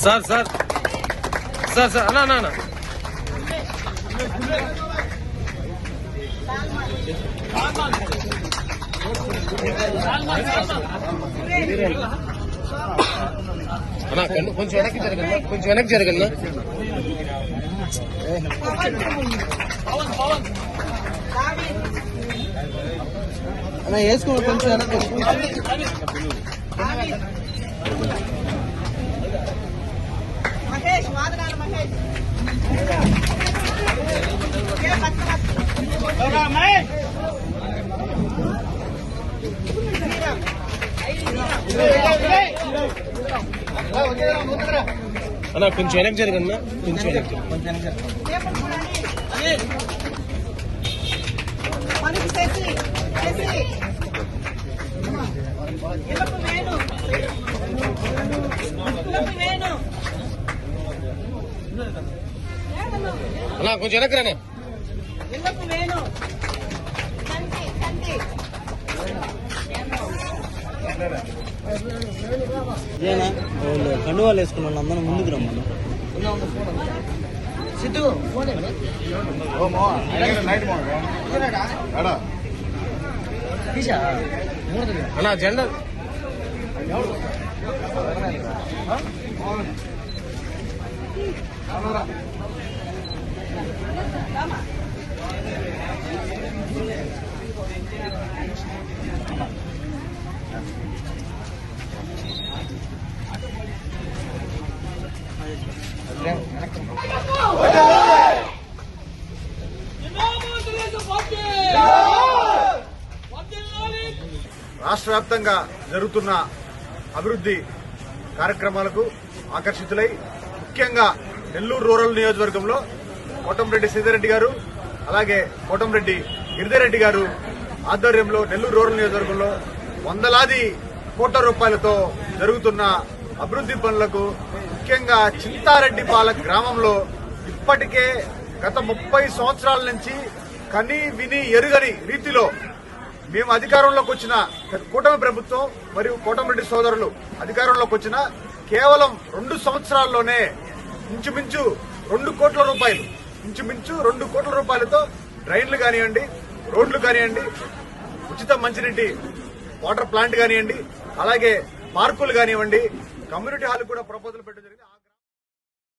Sir sir sir sir అన్నా అన్నా అన్నా కొంచెం వెనక్కి జరగన్నా, కొంచెం వెనక్కి జరగన్నా. అలా వేసుకో కొంచెం వెనక్కి. మహేష్ వాదనాల మహేష్ అన్నా కొంచెం వెనక్కి జరగన్నా, కొంచెం వెనక్కి. మనకి చేసి ఇళ్ళకు వేణు వేణు అన్నా కొంచెం వెనక్కి రానా. ఇళ్ళకు వేణు తండ్రి ఇదేనా వాళ్ళు కండువాలు వేసుకున్న వాళ్ళు అందరం ముందుకు రమ్మను. సిద్ధు అన్నా జెండా రాష్ట్ర వ్యాప్తంగా జరుగుతున్న అభివృద్ది కార్యక్రమాలకు ఆకర్షితులై ముఖ్యంగా నెల్లూరు రూరల్ నియోజకవర్గంలో కోటంరెడ్డి సీతారెడ్డి గారు అలాగే కోటంరెడ్డి గిరిధర్రెడ్డి గారు ఆధ్వర్యంలో నెల్లూరు రూరల్ నియోజకవర్గంలో వందలాది కోట్ల రూపాయలతో జరుగుతున్న అభివృద్ది పనులకు ముఖ్యంగా చింతారెడ్డిపాలెం గ్రామంలో ఇప్పటికే గత 30 సంవత్సరాల నుంచి కని విని ఎరుగని రీతిలో మేము అధికారంలోకి వచ్చిన కూటమి ప్రభుత్వం మరియు కోటమిరెడ్డి సోదరులు అధికారంలోకి వచ్చిన కేవలం 2 సంవత్సరాల్లోనే ఇంచుమించు 2 కోట్ల రూపాయలు ఇంచుమించు 2 కోట్ల రూపాయలతో డ్రైన్లు కానివ్వండి, రోడ్లు కానివ్వండి, ఉచిత మంచినీటి వాటర్ ప్లాంట్ కానివ్వండి, అలాగే పార్కులు కానివ్వండి, కమ్యూనిటీ హాల్ కూడా ప్రపోజల్ పెట్టడం జరిగింది.